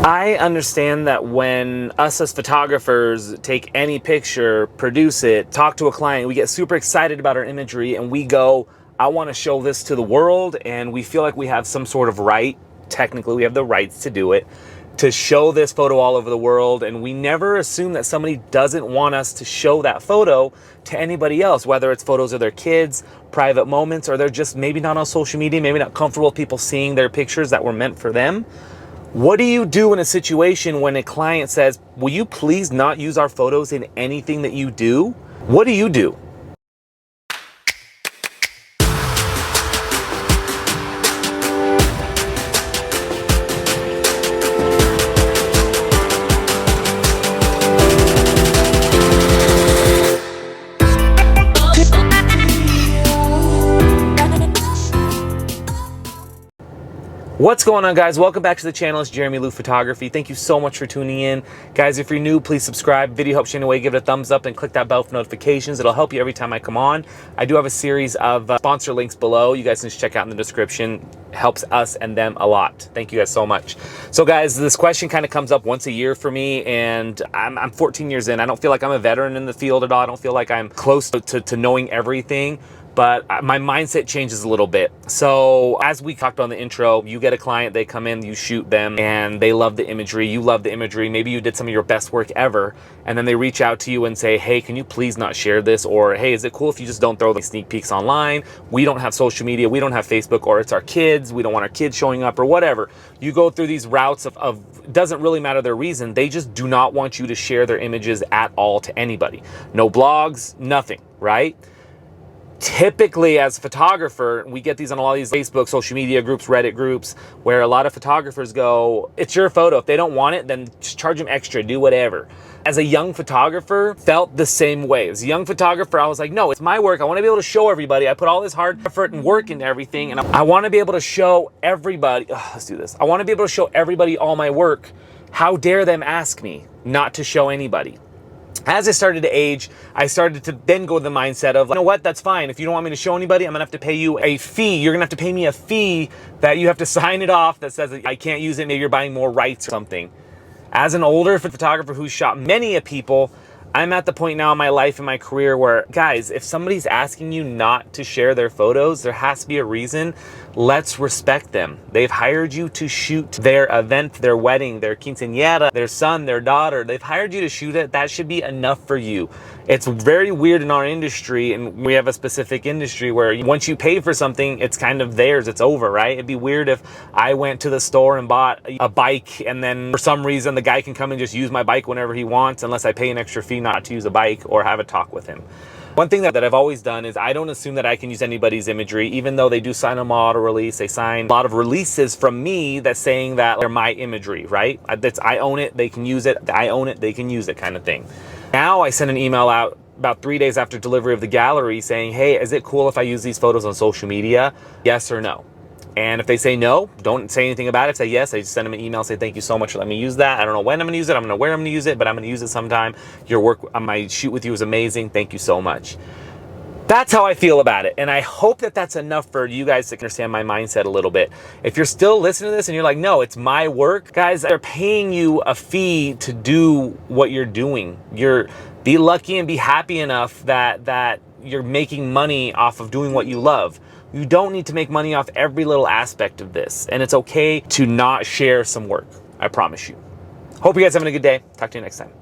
I understand that when us as photographers take any picture, produce it, talk to a client, we get super excited about our imagery and we go, I want to show this to the world, and we feel like we have some sort of right, technically we have the rights to do it, to show this photo all over the world, and we never assume that somebody doesn't want us to show that photo to anybody else, whether it's photos of their kids, private moments, or they're just maybe not on social media, maybe not comfortable with people seeing their pictures that were meant for them. What do you do in a situation when a client says, will you please not use our photos in anything that you do? What do you do? What's going on, guys? Welcome back to the channel. It's Jeremy Lou Photography. Thank you so much for tuning in. Guys, if you're new, please subscribe. Video helps you in a way. Give it a thumbs up and click that bell for notifications. It'll help you every time I come on. I do have a series of sponsor links below. You guys can just check out in the description. Helps us and them a lot. Thank you guys so much. So guys, this question kind of comes up once a year for me, and I'm 14 years in. I don't feel like I'm a veteran in the field at all. I don't feel like I'm close to knowing everything. But my mindset changes a little bit. So as we talked on the intro, you get a client, they come in, you shoot them, and they love the imagery, you love the imagery, maybe you did some of your best work ever, and then they reach out to you and say, hey, can you please not share this? Or, hey, is it cool if you just don't throw the sneak peeks online? We don't have social media, we don't have Facebook, or it's our kids, we don't want our kids showing up, or whatever. You go through these routes of doesn't really matter their reason, they just do not want you to share their images at all to anybody. No blogs, nothing, right? Typically, as a photographer, we get these on a lot of these Facebook, social media groups, Reddit groups, where a lot of photographers go, it's your photo. If they don't want it, then just charge them extra, do whatever. As a young photographer, felt the same way. As a young photographer, I was like, no, it's my work. I want to be able to show everybody. I put all this hard effort and work into everything, and I want to be able to show everybody, let's do this. I want to be able to show everybody all my work. How dare them ask me not to show anybody? As I started to age, I started to then go with the mindset of, you know what, that's fine. If you don't want me to show anybody, I'm gonna have to pay you a fee. You're gonna have to pay me a fee that you have to sign it off that says that I can't use it. Maybe you're buying more rights or something. As an older photographer who's shot many people, I'm at the point now in my life and my career where, guys, if somebody's asking you not to share their photos, there has to be a reason. Let's respect them. They've hired you to shoot their event, their wedding, their quinceañera, their son, their daughter. They've hired you to shoot it. That should be enough for you. It's very weird in our industry, and we have a specific industry where once you pay for something, it's kind of theirs, it's over, right? It'd be weird if I went to the store and bought a bike, and then for some reason the guy can come and just use my bike whenever he wants, unless I pay an extra fee not to use a bike or have a talk with him. One thing that I've always done is I don't assume that I can use anybody's imagery, even though they do sign a model release. They sign a lot of releases from me that's saying that they're my imagery, right? I own it, they can use it. I own it, they can use it, kind of thing. Now I send an email out about 3 days after delivery of the gallery saying, hey, is it cool if I use these photos on social media? Yes or no? And if they say no, don't say anything about it. Say yes, I just send them an email, say thank you so much for letting me use that. I don't know when I'm gonna use it, I don't know where I'm gonna use it, but I'm gonna use it sometime. Your work on my shoot with you is amazing. Thank you so much. That's how I feel about it. And I hope that that's enough for you guys to understand my mindset a little bit. If you're still listening to this and you're like, no, it's my work, guys, they're paying you a fee to do what you're doing. Be lucky and be happy enough that you're making money off of doing what you love. You don't need to make money off every little aspect of this. And it's okay to not share some work. I promise you. Hope you guys are having a good day. Talk to you next time.